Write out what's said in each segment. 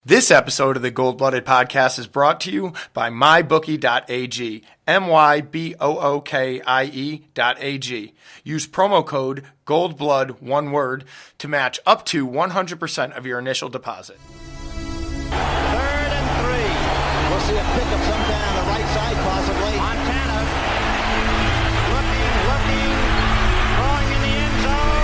This episode of the Gold Blooded Podcast is brought to you by mybookie.ag, mybookie.ag. Use promo code GOLDBLOOD, one word, to match up to 100% of your initial deposit. 3rd and 3. We'll see a pickup sometime on the right side, possibly. Montana looking, throwing in the end zone.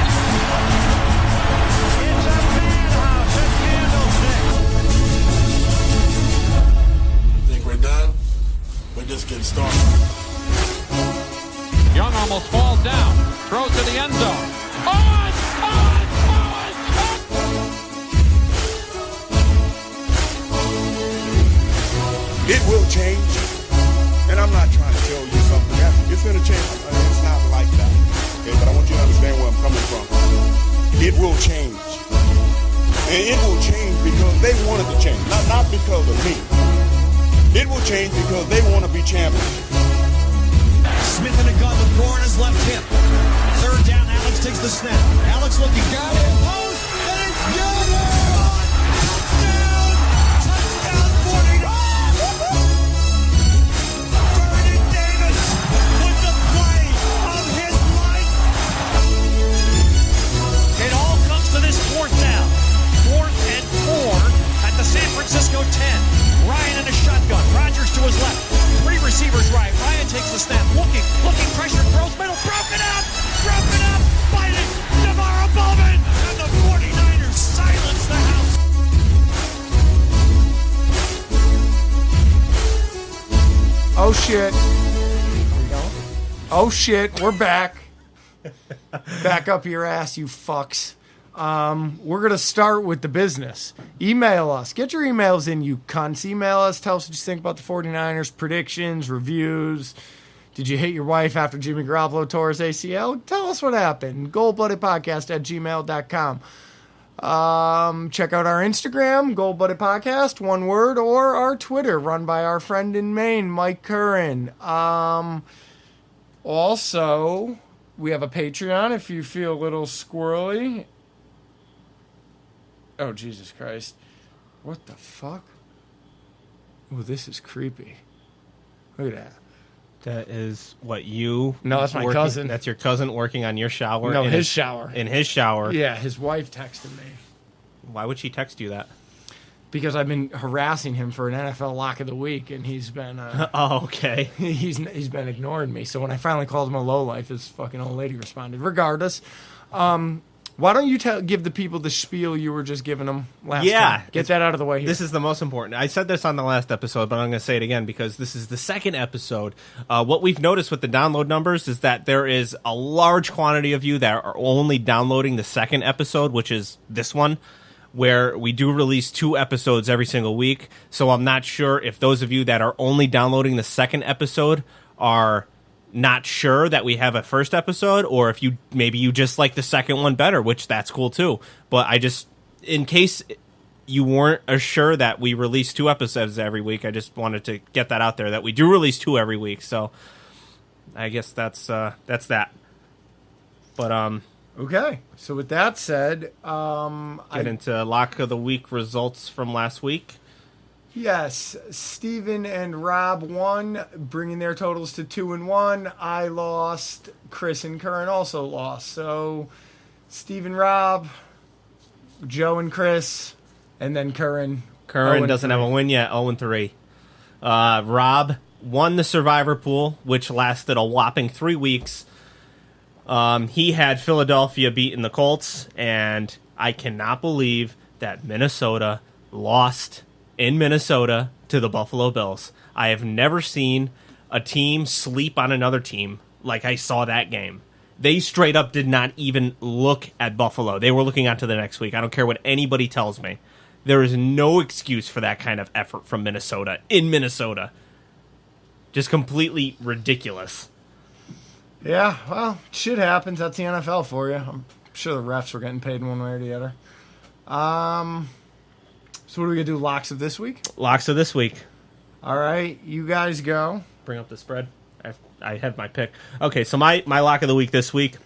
It's a madhouse at Candlestick. Think we're done? We're just getting started. Young almost falls down, throws to the end zone. It will change, and I'm not trying to tell you something. It's going to change. It's not like that. Okay, but I want you to understand where I'm coming from. It will change. And it will change because they wanted to change, not because of me. It will change because they want to be champions. Smith in a gun with Gore on his left hip. 3rd down, Alex takes the snap. Alex looking, got it, post, and it's good! Touchdown, 49! Vernon Davis with the play of his life! It all comes to this 4th down. 4th and 4 at the San Francisco 10. Ryan in a shotgun. Rodgers to his left. 3 receivers right. Ryan takes the snap. Looking, pressure, throws middle. Broken up, biting. Navarro Bowman. And the 49ers silence the house. Oh, shit. Here we go. Oh, shit. We're back. Back up your ass, you fucks. We're going to start with the business. Email us. Get your emails in, you cunts. Email us. Tell us what you think about the 49ers, predictions, reviews. Did you hate your wife after Jimmy Garoppolo tore his ACL? Tell us what happened. goldbloodedpodcast@gmail.com. Check out our Instagram, Gold Blooded Podcast, one word, or our Twitter, run by our friend in Maine, Mike Curran. Also, we have a Patreon if you feel a little squirrely. Oh, Jesus Christ. What the fuck? Oh, this is creepy. Look at that. That is what you... No, that's my working, cousin. That's your cousin working on your shower? No, his shower. In his shower? Yeah, his wife texted me. Why would she text you that? Because I've been harassing him for an NFL Lock of the Week, and he's been... Oh, okay. He's been ignoring me. So when I finally called him a lowlife, his fucking old lady responded. Regardless, why don't you give the people the spiel you were just giving them last time? Get that out of the way here. This is the most important. I said this on the last episode, but I'm going to say it again because this is the second episode. What we've noticed with the download numbers is that there is a large quantity of you that are only downloading the second episode, which is this one, where we do release 2 episodes every single week. So I'm not sure if those of you that are only downloading the second episode are not sure that we have a first episode, or if you just like the second one better, which that's cool too. But I just, in case you weren't sure that we release 2 episodes every week, I just wanted to get that out there that we do release 2 every week. So I guess that's that. But okay. So with that said, get into Lock of the Week results from last week. Yes, Steven and Rob won, bringing their totals to 2-1. I lost. Chris and Curran also lost. So, Steven, Rob, Joe and Chris, and then Curran. Curran doesn't have a win yet, 0-3. Rob won the Survivor Pool, which lasted a whopping 3 weeks. He had Philadelphia beating the Colts, and I cannot believe that Minnesota lost in Minnesota to the Buffalo Bills. I have never seen a team sleep on another team like I saw that game. They straight up did not even look at Buffalo. They were looking on to the next week. I don't care what anybody tells me. There is no excuse for that kind of effort from Minnesota in Minnesota. Just completely ridiculous. Yeah, well, shit happens. That's the NFL for you. I'm sure the refs were getting paid one way or the other. So what are we going to do, locks of this week? Locks of this week. All right, you guys go. Bring up the spread. I I have my pick. Okay, so my lock of the week this week,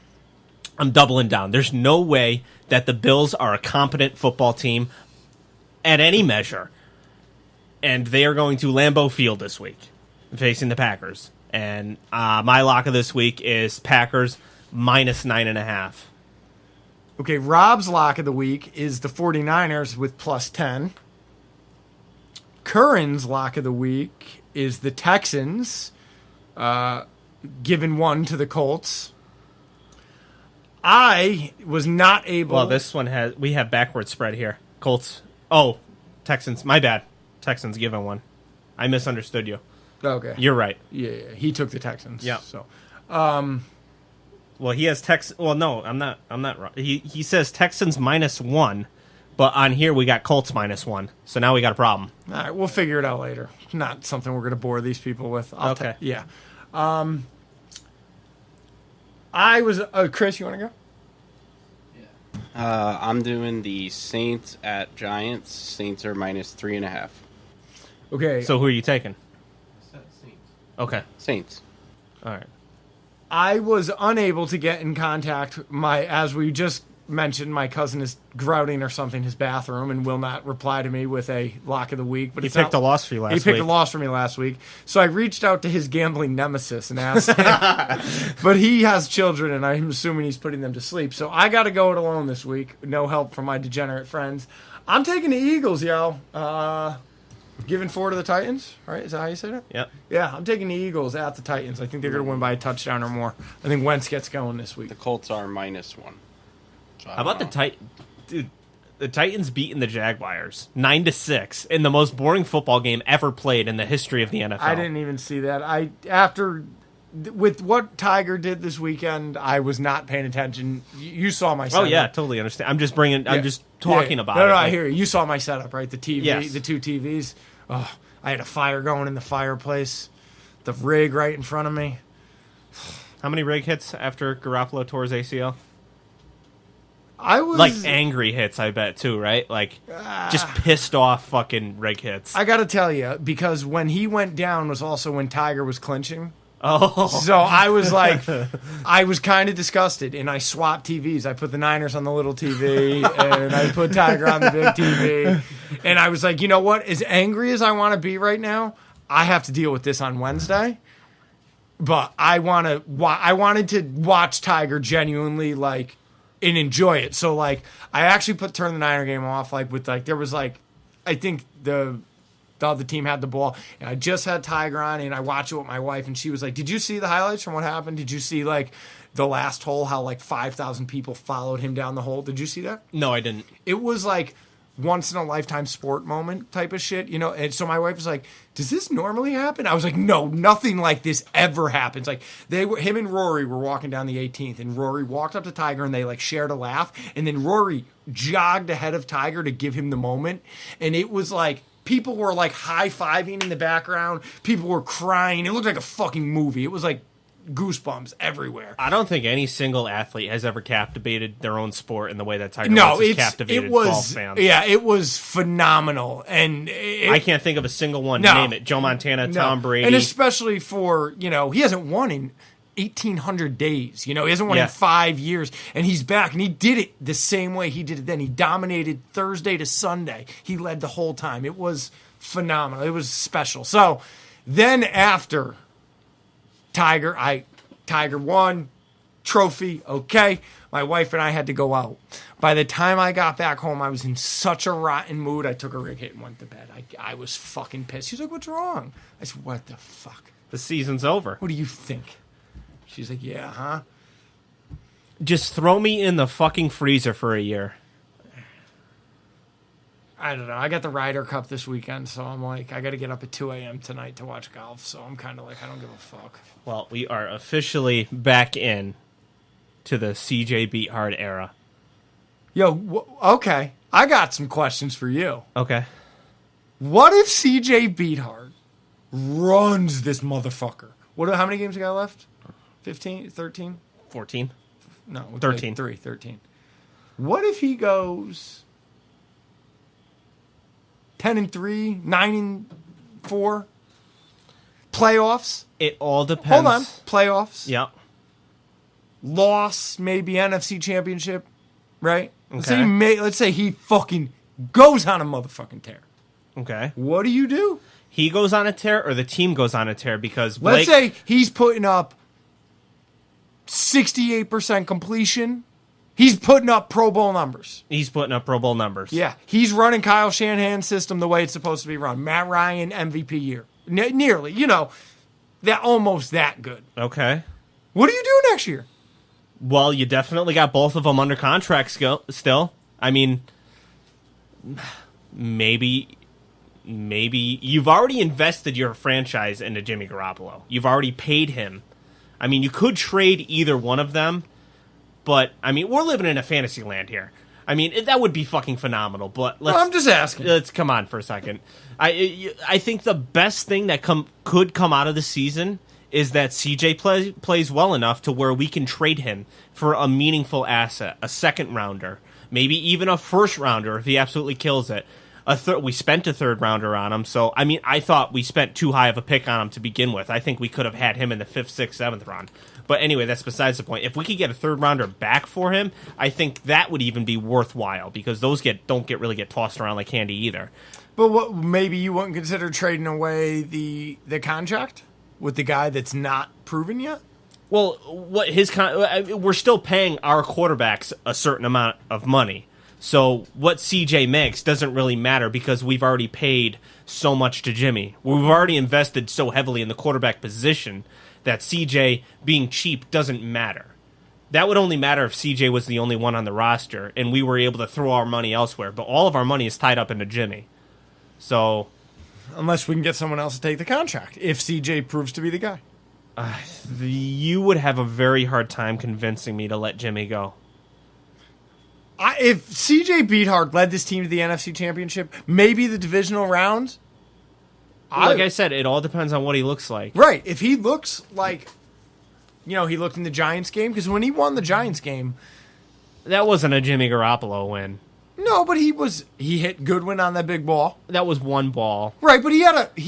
I'm doubling down. There's no way that the Bills are a competent football team at any measure. And they are going to Lambeau Field this week, facing the Packers. And my lock of this week is Packers minus 9.5. Okay, Rob's lock of the week is the 49ers with plus 10. Curran's lock of the week is the Texans, giving 1 to the Colts. I was not able... Well, this one we have backward spread here. Colts. Oh, Texans. My bad. Texans giving 1. I misunderstood you. Okay. You're right. Yeah, he took the Texans. Yeah. So, well, he has Well, no, I'm not wrong. He says Texans minus 1, but on here we got Colts minus 1. So now we got a problem. all right, we'll figure it out later. Not something we're going to bore these people with. Okay. Yeah. I was... Chris, you want to go? I'm doing the Saints at Giants. Saints are minus 3.5. Okay. So who are you taking? Okay. Saints. All right. I was unable to get in contact. As we just mentioned, my cousin is grouting or something in his bathroom and will not reply to me with a lock of the week. But He picked a loss for you last week. He picked a loss for me last week. So I reached out to his gambling nemesis and asked him. But he has children, and I'm assuming he's putting them to sleep. So I got to go it alone this week. No help from my degenerate friends. I'm taking the Eagles, yo. Giving 4 to the Titans, right? Is that how you said it? Yep. Yeah, I'm taking the Eagles at the Titans. I think they're going to win by a touchdown or more. I think Wentz gets going this week. The Colts are minus 1. So How about the Titans? Dude, the Titans beating the Jaguars 9-6 in the most boring football game ever played in the history of the NFL. I didn't even see that. With what Tiger did this weekend, I was not paying attention. You saw my setup. Oh yeah, totally understand. I'm just talking about it. No, I Like, hear you. You saw my setup, right? The TV, Yes. the 2 TVs. Oh, I had a fire going in the fireplace. The rig right in front of me. How many rig hits after Garoppolo tore his ACL? I was Like angry hits, I bet too, right? Like just pissed off fucking rig hits. I got to tell you, because when he went down was also when Tiger was clinching. Oh, So I was like, I was kind of disgusted, and I swapped TVs. I put the Niners on the little TV, and I put Tiger on the big TV. And I was like, you know what? As angry as I want to be right now, I have to deal with this on Wednesday. But I wanted to watch Tiger genuinely, like, and enjoy it. So, like, I actually turned the Niner game off, there was, I think the other team had the ball, and I just had Tiger on, and I watched it with my wife, and she was like, did you see the highlights from what happened? Did you see, the last hole, how, 5,000 people followed him down the hole? Did you see that? no, I didn't. It was, once-in-a-lifetime sport moment type of shit, you know? And so my wife was like, does this normally happen? I was like, no, nothing like this ever happens. Him and Rory were walking down the 18th, and Rory walked up to Tiger, and they, shared a laugh, and then Rory jogged ahead of Tiger to give him the moment, and it was people were high-fiving in the background. People were crying. It looked like a fucking movie. It was goosebumps everywhere. I don't think any single athlete has ever captivated their own sport in the way that Tiger Woods has captivated golf fans. Yeah, it was phenomenal. And I can't think of a single one. No. Name it. Joe Montana, Tom Brady. And especially for, he hasn't won in 1,800 days. He hasn't won in 5 years. And he's back. And he did it the same way he did it then. He dominated Thursday to Sunday. He led the whole time. It was phenomenal. It was special. So then after Tiger won, trophy, okay. My wife and I had to go out. By the time I got back home, I was in such a rotten mood. I took a rig hit and went to bed. I was fucking pissed. She's like, what's wrong? I said, what the fuck? The season's over. What do you think? She's like, yeah, huh? Just throw me in the fucking freezer for a year. I don't know. I got the Ryder Cup this weekend, so I'm I got to get up at 2 a.m. tonight to watch golf. So I'm kind of I don't give a fuck. Well, we are officially back in to the CJ Beathard era. Yo, okay. I got some questions for you. Okay. What if CJ Beathard runs this motherfucker? How many games you got left? 15? 13? 14. No. 13. 13. What if he goes 10-3, 9-4, Playoffs. It all depends. Hold on. Playoffs. Yeah. Loss, maybe NFC Championship, right? Okay. Let's say he fucking goes on a motherfucking tear. Okay. What do? He goes on a tear or the team goes on a tear because Blake... Let's say he's putting up 68% completion. He's putting up Pro Bowl numbers. He's putting up Pro Bowl numbers. Yeah. He's running Kyle Shanahan's system the way it's supposed to be run. Matt Ryan, MVP year. Nearly. That almost that good. Okay. What do you do next year? Well, you definitely got both of them under contract still. I mean, maybe you've already invested your franchise into Jimmy Garoppolo. You've already paid him. I mean, you could trade either one of them, but, I mean, we're living in a fantasy land here. I mean, that would be fucking phenomenal, but I'm just asking. Let's come on for a second. I think the best thing that could come out of the season is that CJ plays well enough to where we can trade him for a meaningful asset, a second rounder, maybe even a first rounder if he absolutely kills it. We spent a third rounder on him, so I mean, I thought we spent too high of a pick on him to begin with. I think we could have had him in the 5th, 6th, 7th round. But anyway, that's besides the point. If we could get a third rounder back for him, I think that would even be worthwhile because those don't really get tossed around like candy either. But maybe you wouldn't consider trading away the contract with the guy that's not proven yet? Well, we're still paying our quarterbacks a certain amount of money. So what CJ makes doesn't really matter because we've already paid so much to Jimmy. We've already invested so heavily in the quarterback position that CJ being cheap doesn't matter. That would only matter if CJ was the only one on the roster and we were able to throw our money elsewhere. But all of our money is tied up into Jimmy. So, unless we can get someone else to take the contract, if CJ proves to be the guy. You would have a very hard time convincing me to let Jimmy go. If CJ Beathard led this team to the NFC Championship, maybe the divisional round. Like I said, it all depends on what he looks like. Right. If he looks like, he looked in the Giants game, because when he won the Giants game, that wasn't a Jimmy Garoppolo win. No, but he hit Goodwin on that big ball. That was one ball. Right, but he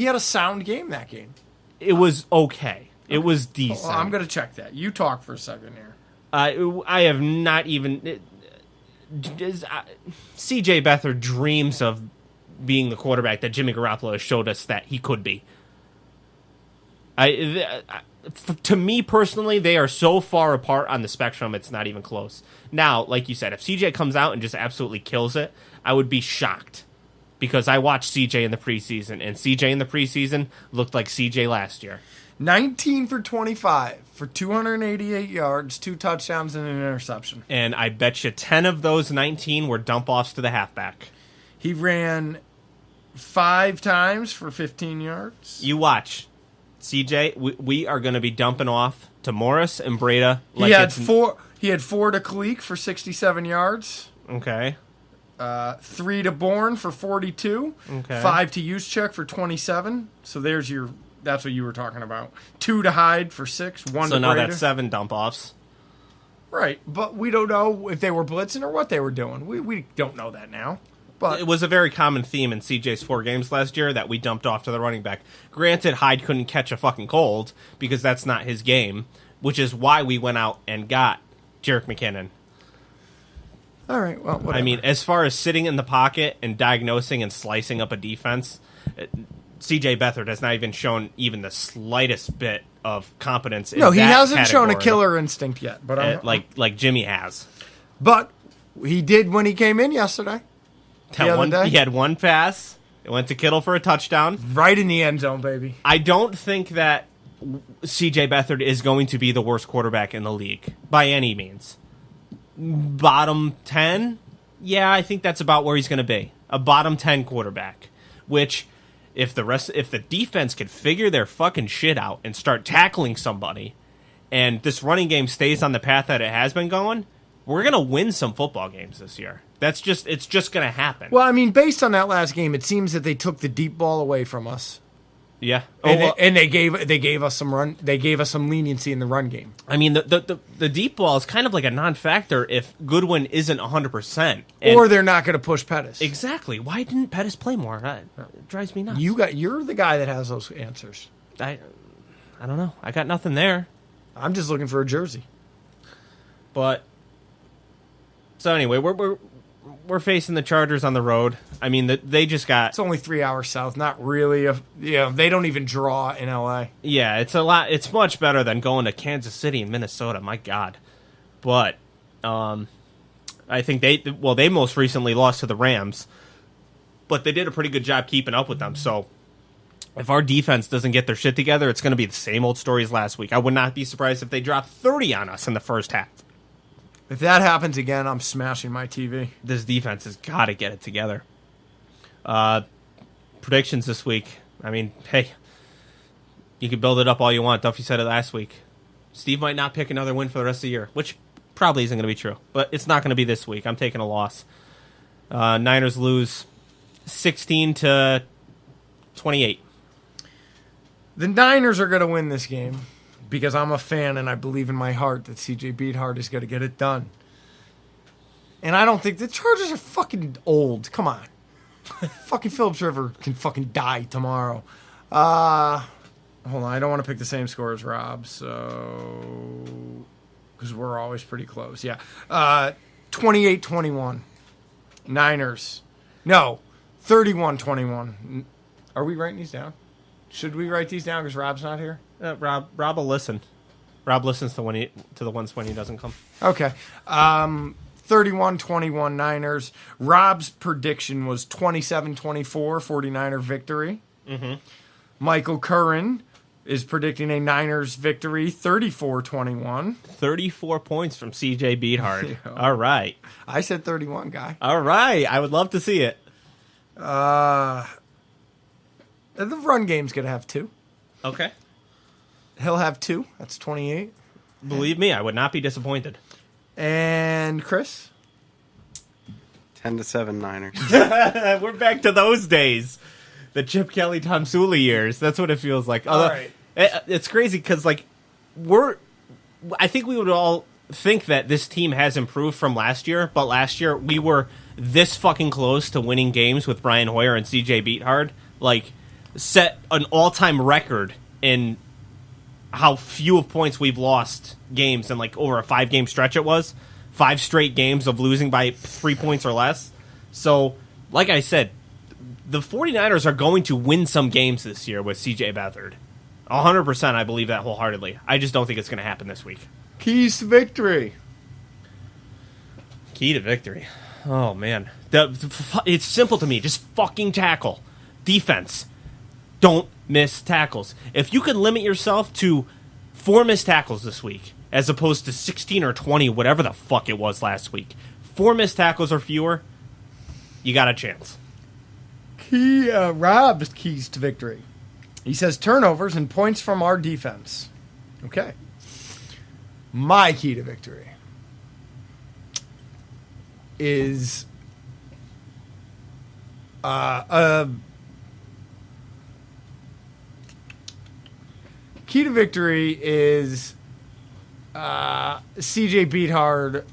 had a sound game that game. It was okay. It was decent. Well, I'm going to check that. You talk for a second here. I have not even... CJ Beathard dreams of being the quarterback that Jimmy Garoppolo has showed us that he could be. To me personally, they are so far apart on the spectrum, it's not even close. Now, like you said, if CJ comes out and just absolutely kills it, I would be shocked. Because I watched CJ in the preseason, and CJ in the preseason looked like CJ last year. 19 for 25 for 288 yards, 2 touchdowns, and an interception. And I bet you 10 of those 19 were dump-offs to the halfback. He ran 5 times for 15 yards. You watch. CJ, we are going to be dumping off to Morris and Breda. He had 4 to Kalik for 67 yards. Okay. 3 to Bourne for 42. Okay. 5 to Juszczyk for 27. So that's what you were talking about. 2 to Hyde for 6. 1 to Breda. So now that's 7 dump-offs. Right, but we don't know if they were blitzing or what they were doing. We don't know that now. But it was a very common theme in CJ's 4 games last year that we dumped off to the running back. Granted, Hyde couldn't catch a fucking cold because that's not his game, which is why we went out and got Jerick McKinnon. All right, well, whatever. I mean, as far as sitting in the pocket and diagnosing and slicing up a defense, CJ Beathard has not even shown even the slightest bit of competence in that he hasn't shown a category. killer instinct yet. But like Jimmy has. But he did when he came in yesterday. He had one pass. It went to Kittle for a touchdown. Right in the end zone, baby. I don't think that CJ Beathard is going to be the worst quarterback in the league by any means. Bottom 10? Yeah, I think that's about where he's going to be. A bottom 10 quarterback. Which, if the defense could figure their fucking shit out and start tackling somebody, and this running game stays on the path that it has been going, we're going to win some football games this year. It's just going to happen. Well, I mean, based on that last game, it seems that they took the deep ball away from us. Yeah. And they gave us some run. They gave us some leniency in the run game. I mean, the deep ball is kind of like a non-factor if Goodwin isn't 100%. Or they're not going to push Pettis. Exactly. Why didn't Pettis play more? It drives me nuts. You're the guy that has those answers. I don't know. I got nothing there. I'm just looking for a jersey. But so anyway, we're facing the Chargers on the road. I mean, they just got. It's only 3 hours south. Not really. They don't even draw in LA. Yeah, it's a lot. It's much better than going to Kansas City and Minnesota. My God. But I think they most recently lost to the Rams, but they did a pretty good job keeping up with them. So if our defense doesn't get their shit together, it's going to be the same old story as last week. I would not be surprised if they drop 30 on us in the first half. If that happens again, I'm smashing my TV. This defense has got to get it together. Predictions this week. I mean, hey, you can build it up all you want. Duffy said it last week. Steve might not pick another win for the rest of the year, which probably isn't going to be true, but it's not going to be this week. I'm taking a loss. Niners lose 16-28. The Niners are going to win this game because I'm a fan and I believe in my heart that CJ Beathard is going to get it done. And I don't think the Chargers are fucking old. Come on. Fucking Phillips River can fucking die tomorrow. Hold on. I don't want to pick the same score as Rob, so... because we're always pretty close. Yeah. 28-21. Niners. No. 31-21. Are we writing these down? Should we write these down because Rob's not here? Rob will listen. Rob listens to the ones when he doesn't come. Okay. 31-21 Niners. Rob's prediction was 27-24 49er victory. Mm-hmm. Michael Curran is predicting a Niners victory 34-21. 34 points from CJ Beathard. Yeah. All right. I said 31, guy. All right. I would love to see it. The run game's going to have 2. Okay. He'll have 2. That's 28. Believe me, I would not be disappointed. And Chris? 10-7 Niners. We're back to those days. The Chip Kelly, Tom Sula years. That's what it feels like. All right. It's crazy because, like, I think we would all think that this team has improved from last year, but last year we were this fucking close to winning games with Brian Hoyer and CJ Beathard. Like, set an all-time record in how few of points we've lost games in, like, over a 5-game stretch it was. 5 straight games of losing by 3 points or less. So, like I said, the 49ers are going to win some games this year with CJ Beathard. 100%, I believe that wholeheartedly. I just don't think it's going to happen this week. Keys to victory. Key to victory. Oh, man. It's simple to me. Just fucking tackle. Defense. Don't miss tackles. If you can limit yourself to 4 missed tackles this week, as opposed to 16 or 20, whatever the fuck it was last week, 4 missed tackles or fewer, you got a chance. Rob's keys to victory. He says turnovers and points from our defense. Okay. My key to victory is key to victory is CJ Beathard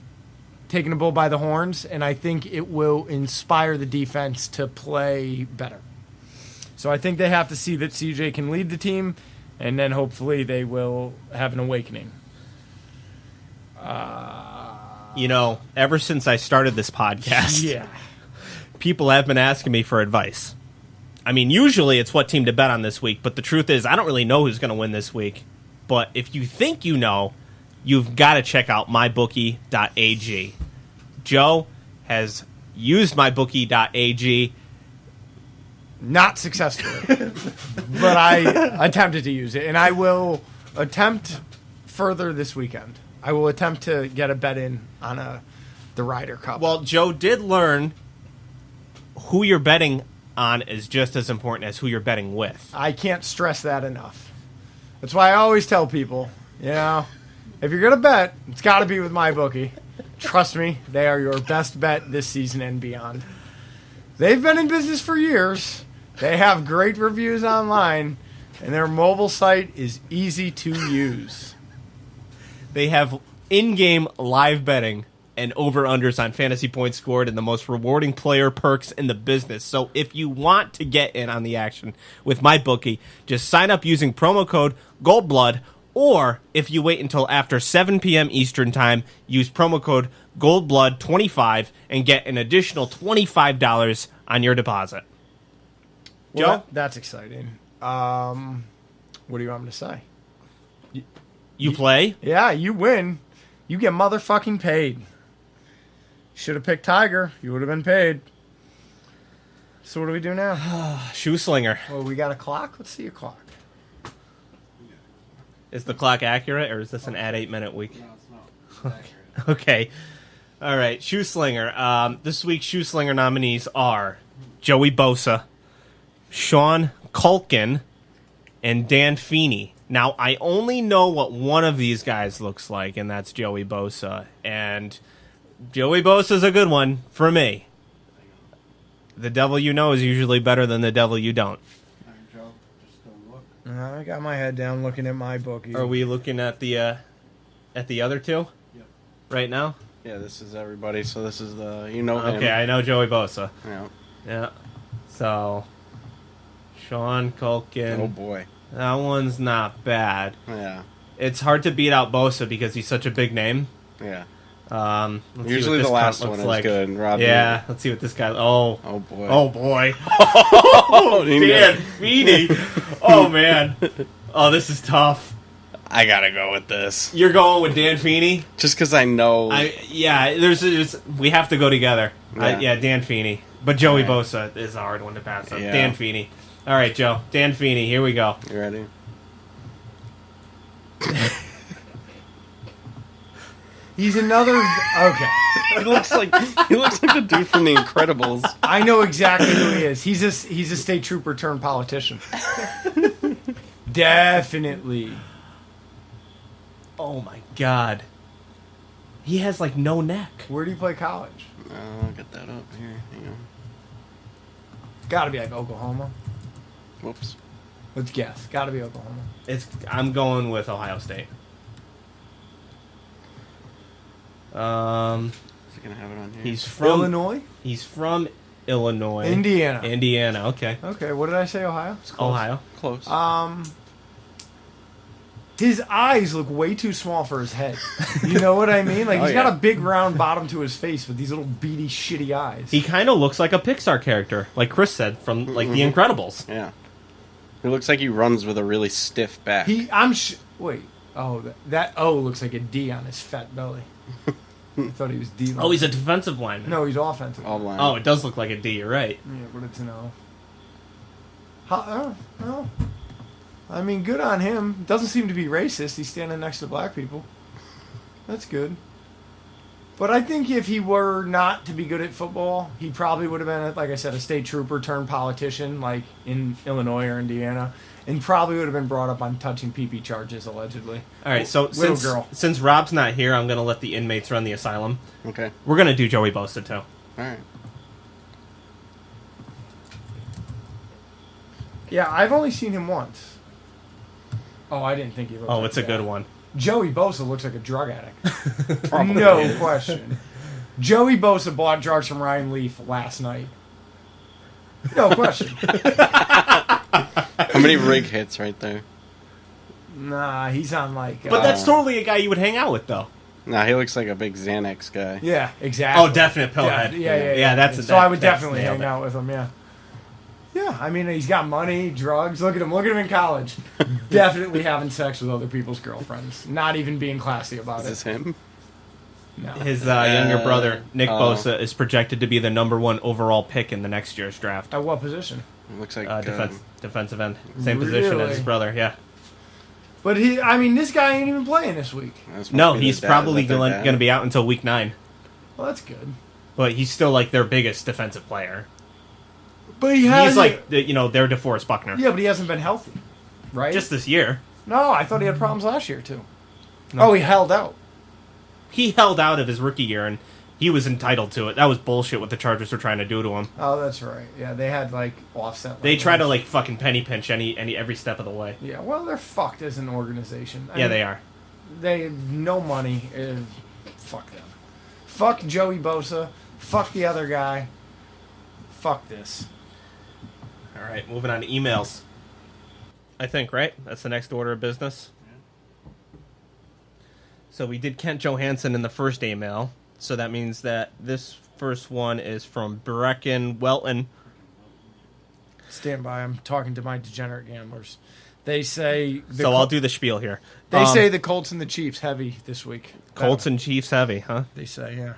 taking the bull by the horns, and I think it will inspire the defense to play better. So I think they have to see that CJ can lead the team, and then hopefully they will have an awakening. Ever since I started this podcast, people have been asking me for advice. I mean, usually it's what team to bet on this week, but the truth is I don't really know who's going to win this week. But if you think you know, you've got to check out mybookie.ag. Joe has used mybookie.ag. Not successfully, but I attempted to use it, and I will attempt further this weekend. I will attempt to get a bet in on the Ryder Cup. Well, Joe did learn who you're betting on is just as important as who you're betting with. I can't stress that enough. That's why I always tell people, if you're going to bet, it's got to be with MyBookie. Trust me, they are your best bet this season and beyond. They've been in business for years. They have great reviews online, and their mobile site is easy to use. They have in-game live betting and over-unders on fantasy points scored and the most rewarding player perks in the business. So if you want to get in on the action with MyBookie, just sign up using promo code GOLDBLOOD, or if you wait until after 7 p.m. Eastern Time, use promo code GOLDBLOOD25 and get an additional $25 on your deposit. Well, Joe? that's exciting. What do you want me to say? You play? Yeah, you win. You get motherfucking paid. Should have picked Tiger. You would have been paid. So what do we do now? Shoe slinger. Well, we got a clock? Let's see a clock. Is the clock accurate, or is this an at 8-minute week? No, it's not. Okay. All right, Shoe Slinger. This week's Shoe Slinger nominees are Joey Bosa, Sean Culkin, and Dan Feeney. Now, I only know what one of these guys looks like, and that's Joey Bosa. And Joey Bosa's a good one for me. The devil you know is usually better than the devil you don't. I got my head down looking at my bookie. Are we looking at the other two? Yep. Right now? Yeah, this is everybody. So this is the him. Okay, I know Joey Bosa. Yeah. Yeah. So, Sean Culkin. Oh boy. That one's not bad. Yeah. It's hard to beat out Bosa because he's such a big name. Yeah. Let's see what Usually this the last cunt one looks is like. good. Rob, Yeah, let's see what this guy. Oh. Oh boy. Oh boy. Oh, Dan Feeney. Oh man. Oh, this is tough. I gotta go with this. You're going with Dan Feeney? Just because I know. There's we have to go together. Yeah. Dan Feeney. But Joey All right. Bosa is a hard one to pass up. Yeah. Dan Feeney. All right, Joe. Dan Feeney. Here we go. You ready? He's another... Okay. He looks like the dude from The Incredibles. I know exactly who he is. He's a state trooper turned politician. Definitely. Oh my God. He has like no neck. Where do you play college? I'll get that up here. Hang on. Gotta be like Oklahoma. Whoops. Let's guess. Gotta be Oklahoma. I'm going with Ohio State. Is he gonna have it on here? He's from Illinois? He's from Illinois. Indiana. Indiana. Okay. Okay, what did I say? Ohio? It's close. Ohio. Close. His eyes look way too small for his head. You know what I mean? Like, he's got a big round bottom to his face with these little beady, shitty eyes. He kind of looks like a Pixar character, like Chris said from like The Incredibles. Yeah. He looks like he runs with a really stiff back. Wait. Oh, that O looks like a D on his fat belly. I thought he was D. Oh, he's a defensive lineman. No, he's offensive. All blind. Oh, it does look like a D. You're right. Yeah, but it's an O. Oh. I mean, good on him. Doesn't seem to be racist. He's standing next to black people. That's good. But I think if he were not to be good at football, he probably would have been, like I said, a state trooper turned politician, like in Illinois or Indiana, and probably would have been brought up on touching pee-pee charges, allegedly. All right, so since Rob's not here, I'm going to let the inmates run the asylum. Okay. We're going to do Joey Bosa, too. All right. Yeah, I've only seen him once. Oh, I didn't think he looked Oh, like it's a that. good one. Joey Bosa looks like a drug addict. No question. Joey Bosa bought drugs from Ryan Leaf last night. No question. How many rig hits right there? Nah, he's on like... But that's totally a guy you would hang out with, though. Nah, he looks like a big Xanax guy. Yeah, exactly. Oh, definite pillhead. Yeah, that's so I would that's definitely nailed hang it. out with him, yeah. Yeah, I mean, he's got money, drugs. Look at him in college. Definitely having sex with other people's girlfriends. Not even being classy about Is it. this him? No. His younger brother, Nick Bosa, is projected to be the #1 overall pick in the next year's draft. At what position? It looks like Defensive end. Same position as his brother, yeah. But this guy ain't even playing this week. No, he's probably going to be out until week 9. Well, that's good. But he's still like their biggest defensive player. But he's like their DeForest Buckner. Yeah, but he hasn't been healthy, right? Just this year. No, I thought he had problems last year too. No. Oh, he held out. He held out of his rookie year, and he was entitled to it. That was bullshit what the Chargers were trying to do to him. Oh, that's right. Yeah, they had like offset. They try to like fucking penny pinch every step of the way. Yeah, well, they're fucked as an organization. I mean, they are. They have no money. Fuck them. Fuck Joey Bosa. Fuck the other guy. Fuck this. All right, moving on to emails. I think, right? That's the next order of business. So we did Kent Johansson in the first email. So that means that this first one is from Brecken Welton. Stand by. I'm talking to my degenerate gamblers. They say... I'll do the spiel here. They say the Colts and the Chiefs heavy this week. Colts and Chiefs heavy, huh? They say, yeah.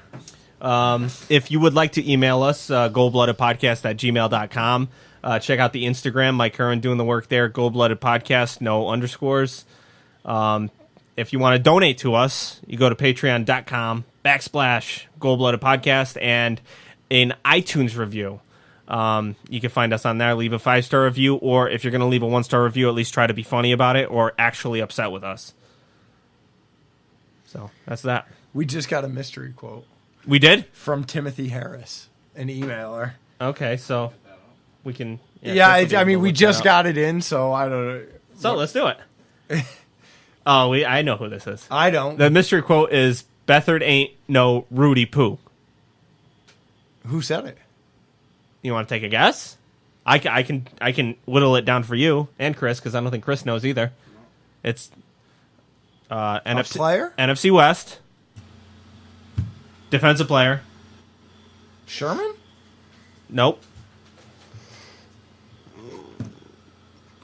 If you would like to email us, goldbloodedpodcast@gmail.com. Check out the Instagram, Mike Curran doing the work there, goldbloodedpodcast, no underscores. If you want to donate to us, you go to patreon.com/goldbloodedpodcast and an iTunes review. You can find us on there, leave a 5-star review, or if you're going to leave a 1-star review, at least try to be funny about it or actually upset with us. So that's that. We just got a mystery quote. We did? From Timothy Harris, an emailer. Okay, so we can... I mean, we just got it in, so I don't know. So let's do it. I know who this is. I don't. The mystery quote is, Beathard ain't no Rudy Poo. Who said it? You want to take a guess? I can whittle it down for you and Chris, because I don't think Chris knows either. It's NFC player? NFC West. Defensive player. Sherman? Nope.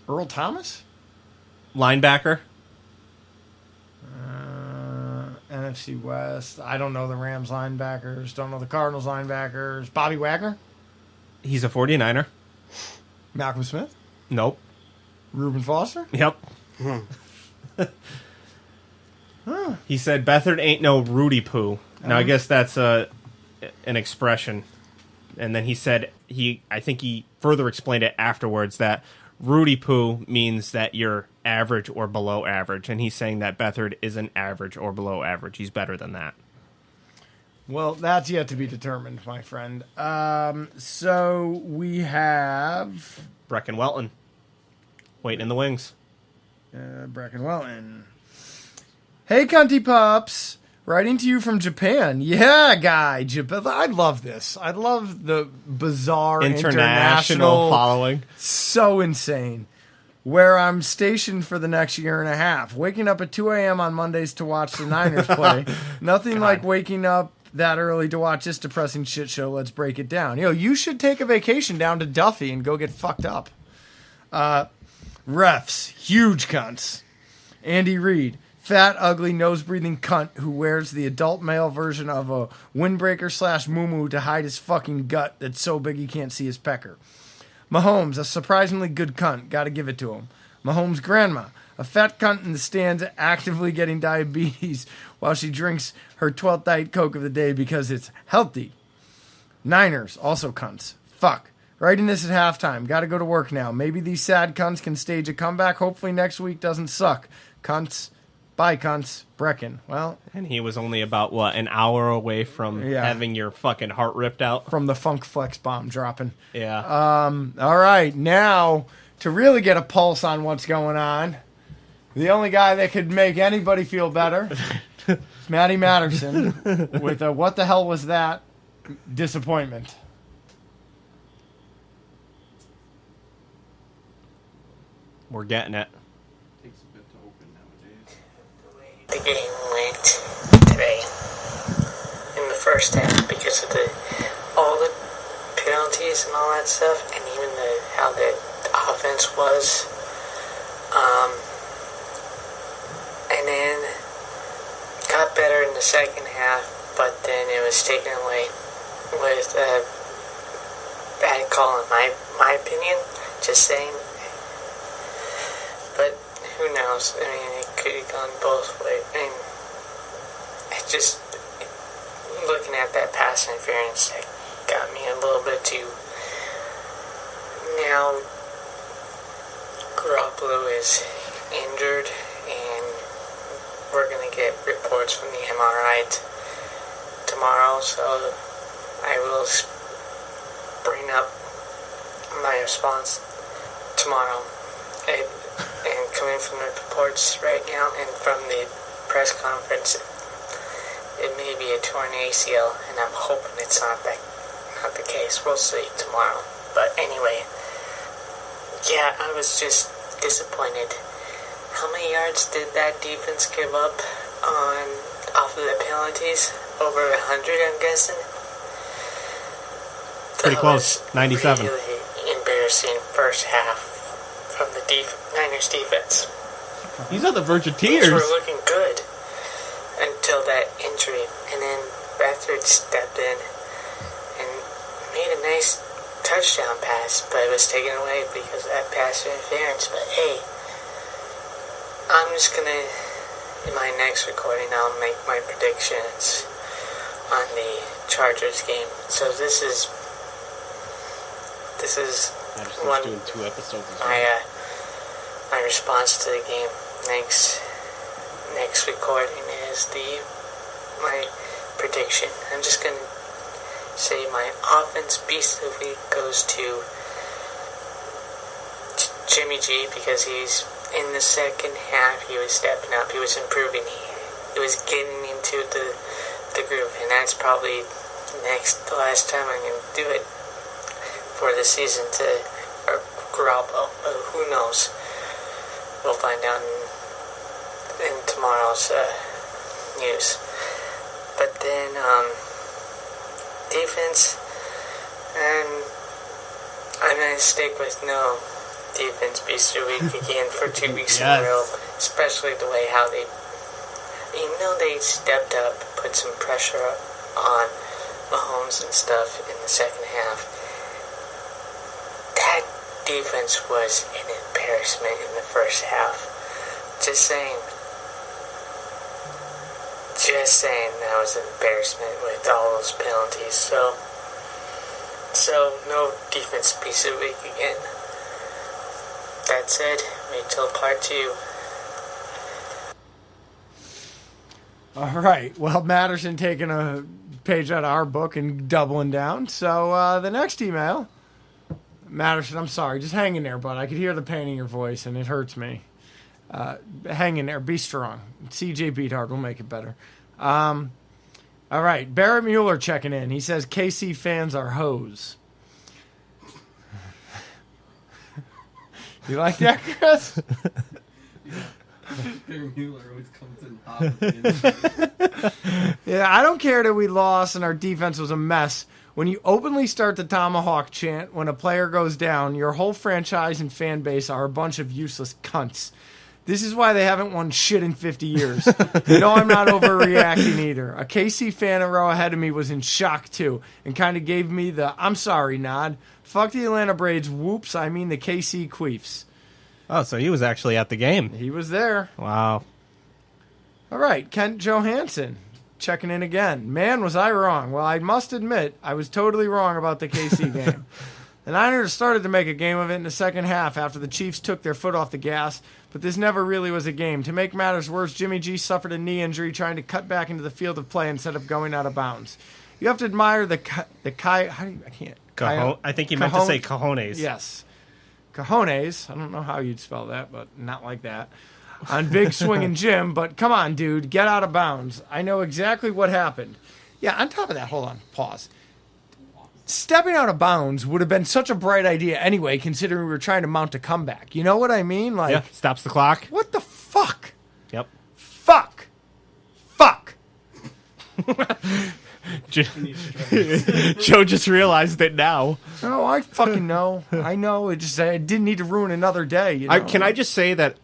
Earl Thomas? Linebacker. NFC West. I don't know the Rams linebackers. Don't know the Cardinals linebackers. Bobby Wagner? He's a 49er. Malcolm Smith? Nope. Reuben Foster? Yep. He said Beathard ain't no Rudy Poo. Now I guess that's an expression. And then he said I think he further explained it afterwards that Rudy Poo means that you're average or below average, and he's saying that Beathard isn't average or below average. He's better than that. Well, that's yet to be determined, my friend. So we have Brecken Welton waiting in the wings. Brecken Welton. Hey, cunty pups. Writing to you from Japan. Yeah, guy. Japan. I love this. I love the bizarre international following. So insane. Where I'm stationed for the next year and a half. Waking up at 2 a.m. on Mondays to watch the Niners play. Nothing like waking up that early to watch this depressing shit show. Let's break it down. You should take a vacation down to Duffy and go get fucked up. Refs. Huge cunts. Andy Reid. Fat, ugly, nose-breathing cunt who wears the adult male version of a windbreaker / muumuu to hide his fucking gut that's so big he can't see his pecker. Mahomes, a surprisingly good cunt. Gotta give it to him. Mahomes' grandma, a fat cunt in the stands actively getting diabetes while she drinks her 12th Diet Coke of the day because it's healthy. Niners, also cunts. Fuck. Writing this at halftime. Gotta go to work now. Maybe these sad cunts can stage a comeback. Hopefully next week doesn't suck. Cunts. Bye, cunts. Brecken. Well. And he was only about, an hour away from having your fucking heart ripped out? From the Funk Flex bomb dropping. Yeah. All right. Now, to really get a pulse on what's going on, the only guy that could make anybody feel better is Matty Matterson with a what the hell was that disappointment. We're getting it. The game went today in the first half because of all the penalties and all that stuff, and even how the offense was. And then got better in the second half, but then it was taken away with a bad call in my opinion. Just saying. But who knows? I mean, it could have gone both ways. I mean, it just, looking at that pass interference, that got me a little bit too. Now, Garoppolo is injured, and we're going to get reports from the MRI tomorrow, so I will bring up my response tomorrow. And coming from the reports right now and from the press conference, it may be a torn ACL, and I'm hoping it's not the case. We'll see tomorrow. But anyway, yeah, I was just disappointed. How many yards did that defense give up off of the penalties? Over 100, I'm guessing. Pretty close, 97. Really embarrassing first half from the Niners defense. He's on the verge of Things tears. were looking good until that injury, and then Bradford stepped in and made a nice touchdown pass, but it was taken away because of that pass interference. But hey, I'm just gonna, in my next recording, I'll make my predictions on the Chargers game. So this is one doing 2 episodes. my response to the game. Next recording is my prediction. I'm just gonna say my offense beast of the week goes to Jimmy G, because he's in the second half. He was stepping up. He was improving. He was getting into the groove, and that's probably the last time I'm gonna do it for the season or Garoppolo. But who knows? We'll find out in tomorrow's news. But then defense, and I'm going to stick with no defense beast of the week again for 2 weeks in a row, especially the way how they, even though they stepped up, put some pressure on Mahomes and stuff in the second half, that defense was an embarrassment in the first half. Just saying, that was an embarrassment with all those penalties. So no defense piece of the week again. That's it. Wait till part 2. All right. Well, Matterson taking a page out of our book and doubling down. So the next email, Matterson, I'm sorry. Just hang in there, bud. I could hear the pain in your voice, and it hurts me. Hang in there. Be strong. CJ Beathard will make it better. All right. Barrett Mueller checking in. He says KC fans are hoes. You like that, Chris? Barrett Mueller always comes in hot with Yeah, I don't care that we lost and our defense was a mess. When you openly start the Tomahawk chant when a player goes down, your whole franchise and fan base are a bunch of useless cunts. This is why they haven't won shit in 50 years. You know I'm not overreacting either. A KC fan a row ahead of me was in shock too and kind of gave me the I'm sorry nod. Fuck the Atlanta Braves, whoops, I mean the KC Queefs. Oh, so he was actually at the game. He was there. Wow. All right, Kent Johansson checking in again. Man, was I wrong. Well, I must admit, I was totally wrong about the KC game. The Niners started to make a game of it in the second half after the Chiefs took their foot off the gas, but this never really was a game. To make matters worse, Jimmy G suffered a knee injury trying to cut back into the field of play instead of going out of bounds. You have to admire I think you meant to say cojones. Yes. Cojones. I don't know how you'd spell that, but not like that. On Big Swinging Jim, but come on, dude, get out of bounds. I know exactly what happened. Yeah, on top of that, hold on, pause. Stepping out of bounds would have been such a bright idea anyway, considering we were trying to mount a comeback. You know what I mean? Like, yeah, stops the clock. What the fuck? Yep. Fuck. Joe just realized it now. Oh, I fucking know. I know. I didn't need to ruin another day. You know? Can I just say that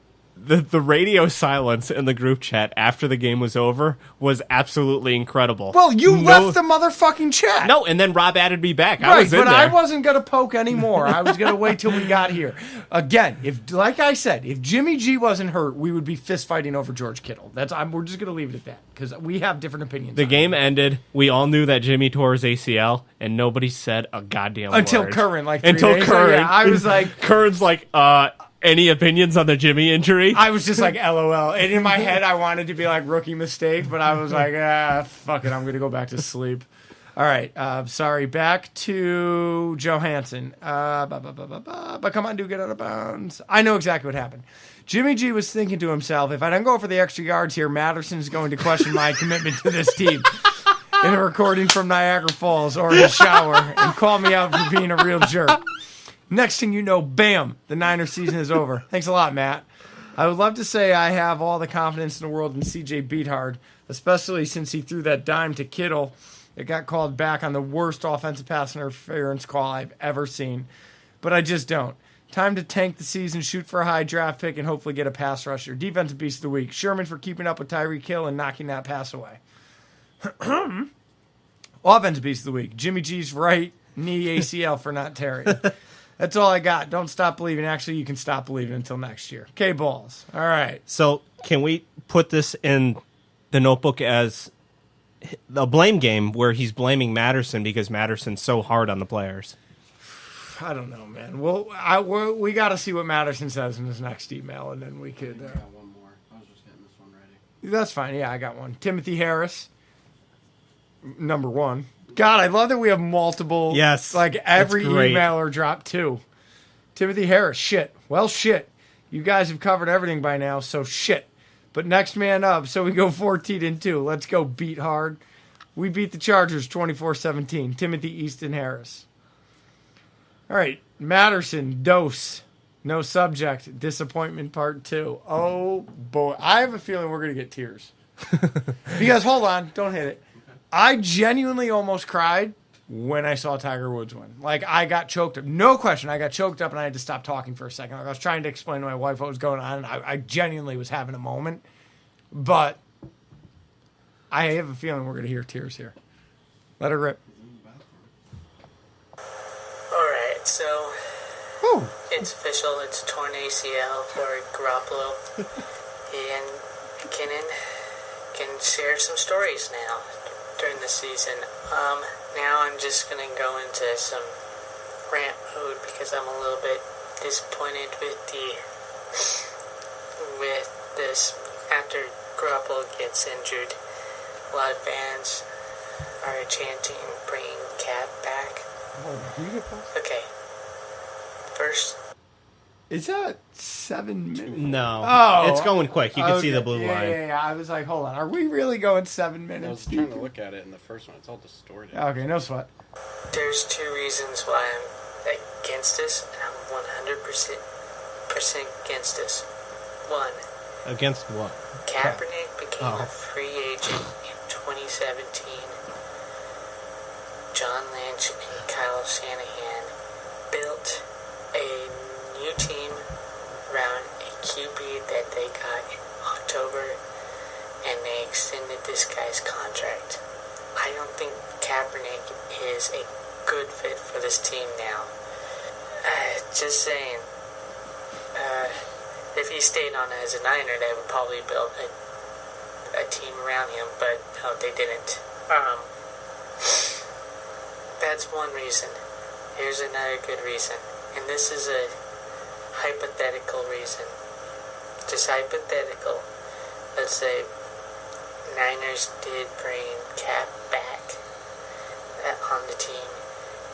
the radio silence in the group chat after the game was over was absolutely incredible. Well, you left the motherfucking chat. No, and then Rob added me back. I was in but there. I wasn't going to poke anymore. I was going to wait till we got here. Again, like I said, if Jimmy G wasn't hurt, we would be fist fighting over George Kittle. We're just going to leave it at that because we have different opinions. The game ended. We all knew that Jimmy tore his ACL, and nobody said a goddamn until word. Curran, like until 3 days Curran. ago. Yeah, I was like, Curran's like, any opinions on the Jimmy injury? I was just like, LOL. And in my head, I wanted to be like rookie mistake, but I was like, fuck it. I'm going to go back to sleep. All right. Sorry. Back to Johansson. But come on, do get out of bounds. I know exactly what happened. Jimmy G was thinking to himself, if I don't go for the extra yards here, Matterson's going to question my commitment to this team. in a recording from Niagara Falls or in the shower and call me out for being a real jerk. Next thing you know, bam, the Niners season is over. Thanks a lot, Matt. I would love to say I have all the confidence in the world in CJ Beathard, especially since he threw that dime to Kittle. It got called back on the worst offensive pass interference call I've ever seen. But I just don't. Time to tank the season, shoot for a high draft pick, and hopefully get a pass rusher. Defensive beast of the week. Sherman for keeping up with Tyreek Hill and knocking that pass away. Offensive beast of the week. Jimmy G's right knee ACL for not tearing. That's all I got. Don't stop believing. Actually, you can stop believing until next year. K-Balls. All right. So can we put this in the notebook as a blame game where he's blaming Matterson because Matterson's so hard on the players? I don't know, man. Well, we got to see what Matterson says in his next email, and then we could. I got one more. I was just getting this one ready. That's fine. Yeah, I got one. Timothy Harris, number one. God, I love that we have multiple. Yes, like every that's great. emailer dropped two. Timothy Harris, shit. Well, shit. You guys have covered everything by now, so shit. But next man up, so we go 14-2. Let's go beat hard. We beat the Chargers 24-17. Timothy Easton Harris. All right, Matterson, dose, no subject, disappointment part 2. Oh, boy. I have a feeling we're going to get tears. Because, hold on, don't hit it. I genuinely almost cried when I saw Tiger Woods win. Like, I got choked up. No question, I got choked up and I had to stop talking for a second. Like, I was trying to explain to my wife what was going on, and I genuinely was having a moment. But I have a feeling we're going to hear tears here. Let her rip. So, Woo. It's official. It's torn ACL for Garoppolo. And McKinnon can share some stories now during the season. Now I'm just going to go into some rant mode because I'm a little bit disappointed with this. After Garoppolo gets injured, a lot of fans are chanting, bring Cap back. Okay. First. Is that 7 minutes? No. Oh. It's going quick. You can see the blue line. Yeah. I was like, hold on. Are we really going 7 I was minutes? trying to look at it in the first one. It's all distorted. Okay, no sweat. There's 2 reasons why I'm against this, and I'm 100% against this. 1. Against what? Kaepernick became a free agent in 2017. John Lynch and Kyle Shanahan built a new team around a QB that they got in October, and they extended this guy's contract. I don't think Kaepernick is a good fit for this team now. Just saying. If he stayed on as a Niner, they would probably build a team around him, but no, they didn't. That's one reason. Here's another good reason. And this is a hypothetical reason. Just hypothetical. Let's say Niners did bring Cap back on the team.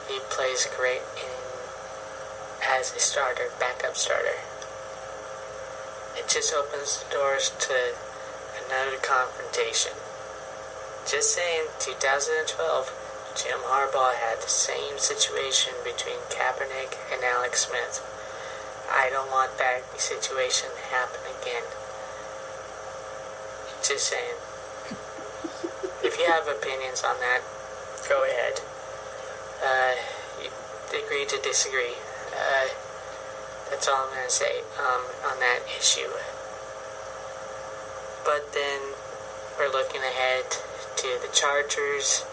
He plays great as a starter, backup starter. It just opens the doors to another confrontation. Just saying, 2012, Jim Harbaugh had the same situation between Kaepernick and Alex Smith. I don't want that situation to happen again. Just saying. If you have opinions on that, go ahead. You agree to disagree. That's all I'm going to say on that issue. But then we're looking ahead to the Chargers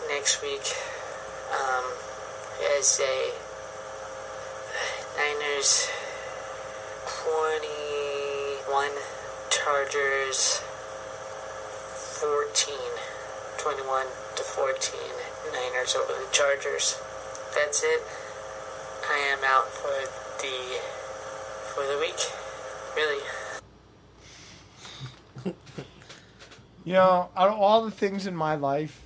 next week. As a Niners 21, Chargers 14, 21-14, Niners over the Chargers. That's it. I am out for the week. Really. You know, out of all the things in my life,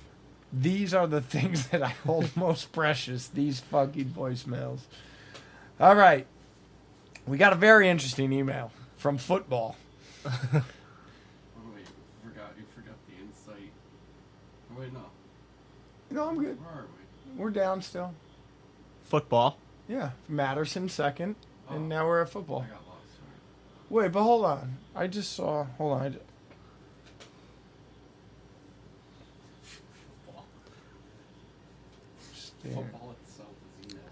these are the things that I hold most precious, these fucking voicemails. All right. We got a very interesting email from football. Oh, wait, you forgot the insight. Wait, no. No, I'm good. Where are we? We're down still. Football. Yeah, Matterson second, and now we're at football. I got lost. Sorry. Wait, but hold on. I just saw. Hold on. Football. Just there. Football itself is email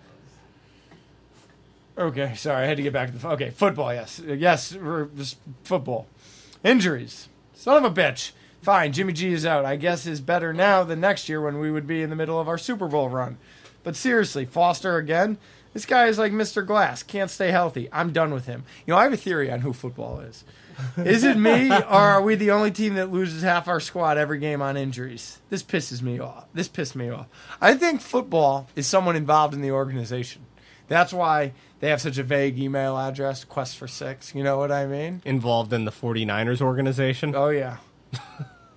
us. Okay, sorry, I had to get back to the. Okay, football. Yes, just football. Injuries. Son of a bitch. Fine, Jimmy G is out. I guess is better now than next year when we would be in the middle of our Super Bowl run. But seriously, Foster again? This guy is like Mr. Glass. Can't stay healthy. I'm done with him. You know, I have a theory on who football is. Is it me, or are we the only team that loses half our squad every game on injuries? This pisses me off. This pissed me off. I think football is someone involved in the organization. That's why they have such a vague email address, Quest for Six. You know what I mean? Involved in the 49ers organization. Oh, yeah.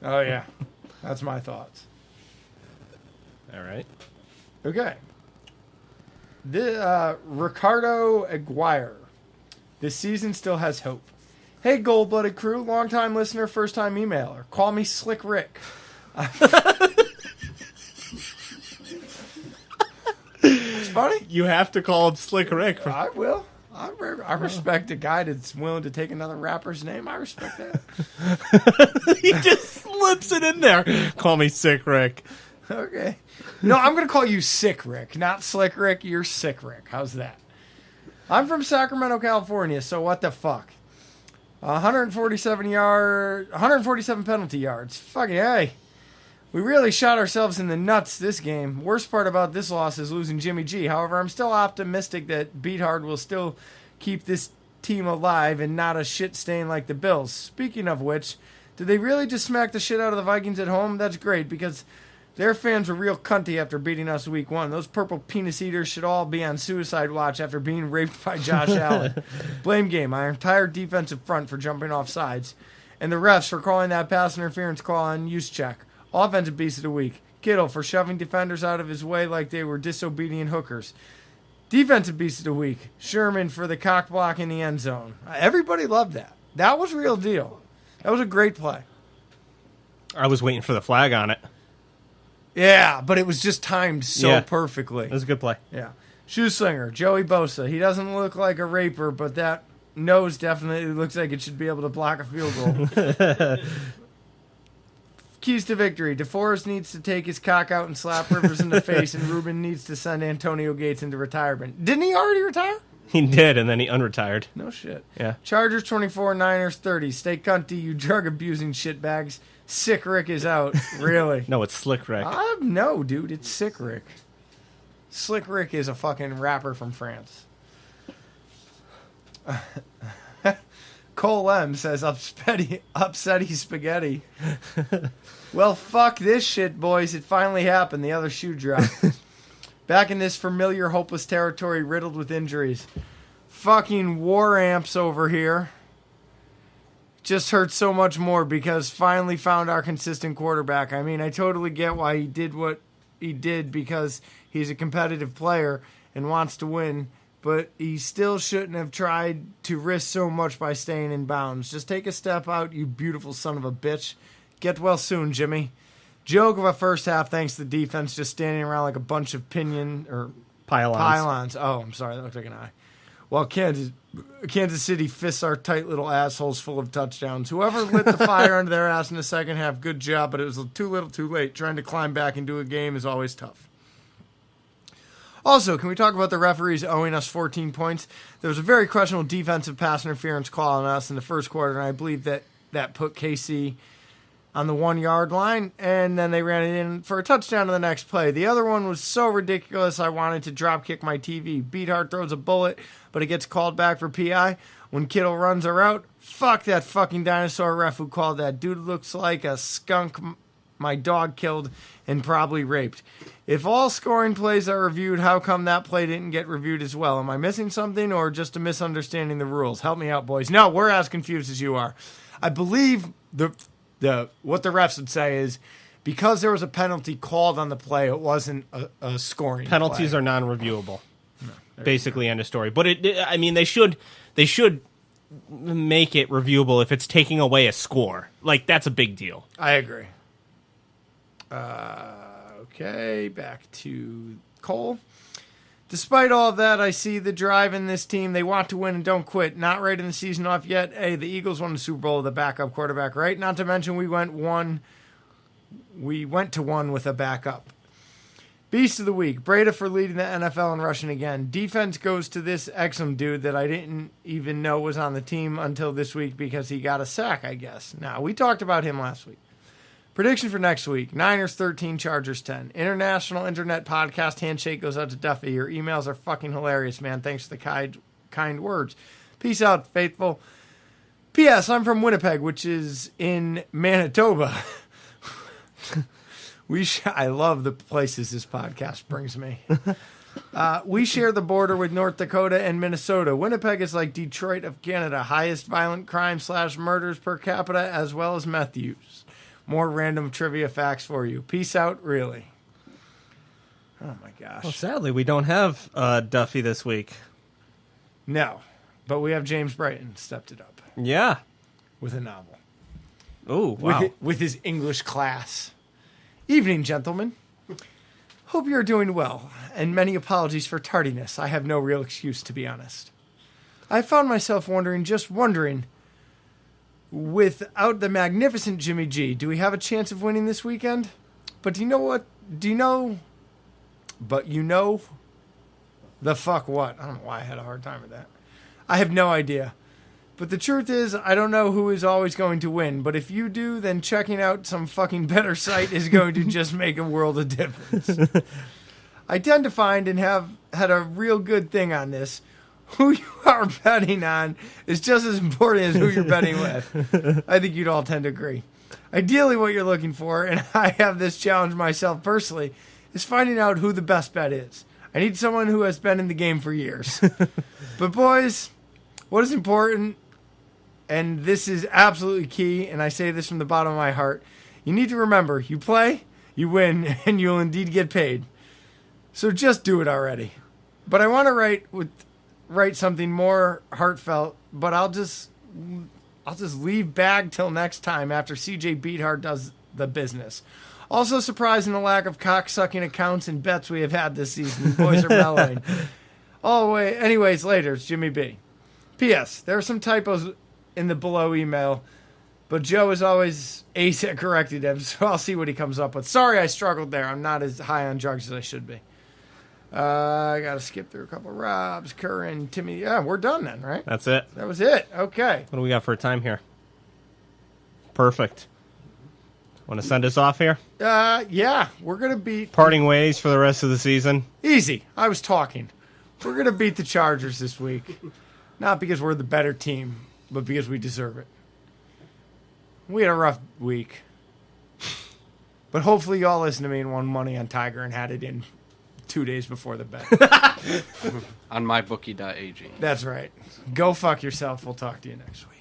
Oh, yeah. That's my thoughts. All right. Okay. Ricardo Aguirre. This season still has hope. Hey, Gold-Blooded crew, long-time listener, first-time emailer. Call me Slick Rick. It's funny. You have to call him Slick Rick. I will. I respect a guy that's willing to take another rapper's name. I respect that. He just slips it in there. Call me Sick Rick. Okay. No, I'm going to call you Sick Rick, not Slick Rick. You're Sick Rick. How's that? I'm from Sacramento, California, so what the fuck? 147 penalty yards. Fucking hey. We really shot ourselves in the nuts this game. Worst part about this loss is losing Jimmy G. However, I'm still optimistic that Beathard will still keep this team alive and not a shit stain like the Bills. Speaking of which, did they really just smack the shit out of the Vikings at home? That's great because their fans were real cunty after beating us week 1. Those purple penis eaters should all be on suicide watch after being raped by Josh Allen. Blame game our entire defensive front for jumping off sides, and the refs for calling that pass interference call on Juszczyk. Offensive beast of the week. Kittle for shoving defenders out of his way like they were disobedient hookers. Defensive beast of the week. Sherman for the cock block in the end zone. Everybody loved that. That was a real deal. That was a great play. I was waiting for the flag on it. Yeah, but it was just timed so perfectly. It was a good play. Yeah. Shoeslinger, Joey Bosa. He doesn't look like a raper, but that nose definitely looks like it should be able to block a field goal. Keys to victory. DeForest needs to take his cock out and slap Rivers in the face, and Ruben needs to send Antonio Gates into retirement. Didn't he already retire? He did, and then he unretired. No shit. Yeah. Chargers 24, Niners 30. Stay cunty, you drug-abusing shitbags. Sick Rick is out. Really? No, it's Slick Rick. No, dude. It's Sick Rick. Slick Rick is a fucking rapper from France. Cole M says upsetty spaghetti. Well, fuck this shit, boys. It finally happened. The other shoe dropped. Back in this familiar, hopeless territory riddled with injuries. Fucking war amps over here. Just hurt so much more because finally found our consistent quarterback. I mean, I totally get why he did what he did because he's a competitive player and wants to win. But he still shouldn't have tried to risk so much by staying in bounds. Just take a step out, you beautiful son of a bitch. Get well soon, Jimmy. Joke of a first half thanks to the defense just standing around like a bunch of pylons. Oh, I'm sorry. That looked like an eye. Well, Kansas City fists our tight little assholes full of touchdowns. Whoever lit the fire under their ass in the second half, good job, but it was too little too late. Trying to climb back into a game is always tough. Also, can we talk about the referees owing us 14 points? There was a very questionable defensive pass interference call on us in the first quarter, and I believe that put KC on the 1 yard line, and then they ran it in for a touchdown to the next play. The other one was so ridiculous I wanted to drop kick my TV. Beathard throws a bullet, but it gets called back for PI. When Kittle runs her out, fuck that fucking dinosaur ref who called that. Dude looks like a skunk my dog killed and probably raped. If all scoring plays are reviewed, how come that play didn't get reviewed as well? Am I missing something or just a misunderstanding the rules? Help me out, boys. No, we're as confused as you are. I believe what the refs would say is because there was a penalty called on the play, it wasn't a scoring Penalties play. are non-reviewable. No, basically, end of story. But I mean, they should make it reviewable if it's taking away a score. Like, that's a big deal. I agree. Okay, back to Cole. Despite all of that, I see the drive in this team. They want to win and don't quit. Not writing the season off yet. Hey, the Eagles won the Super Bowl with a backup quarterback, right? Not to mention we went to one with a backup. Beast of the week. Breda for leading the NFL in rushing again. Defense goes to this Exum dude that I didn't even know was on the team until this week because he got a sack, I guess. Now, we talked about him last week. Prediction for next week. Niners 13, Chargers 10. International Internet Podcast handshake goes out to Duffy. Your emails are fucking hilarious, man. Thanks for the kind words. Peace out, faithful. P.S. I'm from Winnipeg, which is in Manitoba. I love the places this podcast brings me. We share the border with North Dakota and Minnesota. Winnipeg is like Detroit of Canada. Highest violent crime / murders per capita as well as meth use. More random trivia facts for you. Peace out, really. Oh, my gosh. Well, sadly, we don't have Duffy this week. No, but we have James Brighton stepped it up. Yeah. With a novel. Oh, wow. With his English class. Evening, gentlemen. Hope you're doing well, and many apologies for tardiness. I have no real excuse, to be honest. I found myself wondering, without the magnificent Jimmy G, do we have a chance of winning this weekend? But do you know what? The fuck what? I don't know why I had a hard time with that. I have no idea. But the truth is, I don't know who is always going to win. But if you do, then checking out some fucking better site is going to just make a world of difference. I tend to find and have had a real good thing on this. Who you are betting on is just as important as who you're betting with. I think you'd all tend to agree. Ideally, what you're looking for, and I have this challenge myself personally, is finding out who the best bet is. I need someone who has been in the game for years. But boys, what is important, and this is absolutely key, and I say this from the bottom of my heart, you need to remember, you play, you win, and you'll indeed get paid. So just do it already. But I want to write something more heartfelt, but I'll just leave bag till next time after CJ Beathard does the business. Also surprising the lack of cock-sucking accounts and bets we have had this season. The boys are mellowing. Anyways, later, it's Jimmy B. P.S. There are some typos in the below email, but Joe is always ace at correcting them, so I'll see what he comes up with. Sorry I struggled there. I'm not as high on drugs as I should be. I got to skip through a couple. Robs, Curran, Timmy. Yeah, we're done then, right? That's it. That was it. Okay. What do we got for a time here? Perfect. Want to send us off here? Yeah. We're going to beat... Parting ways for the rest of the season? Easy. I was talking. We're going to beat the Chargers this week. Not because we're the better team, but because we deserve it. We had a rough week. But hopefully y'all listened to me and won money on Tiger and had it in 2 days before the bet. On mybookie.ag. That's right. Go fuck yourself. We'll talk to you next week.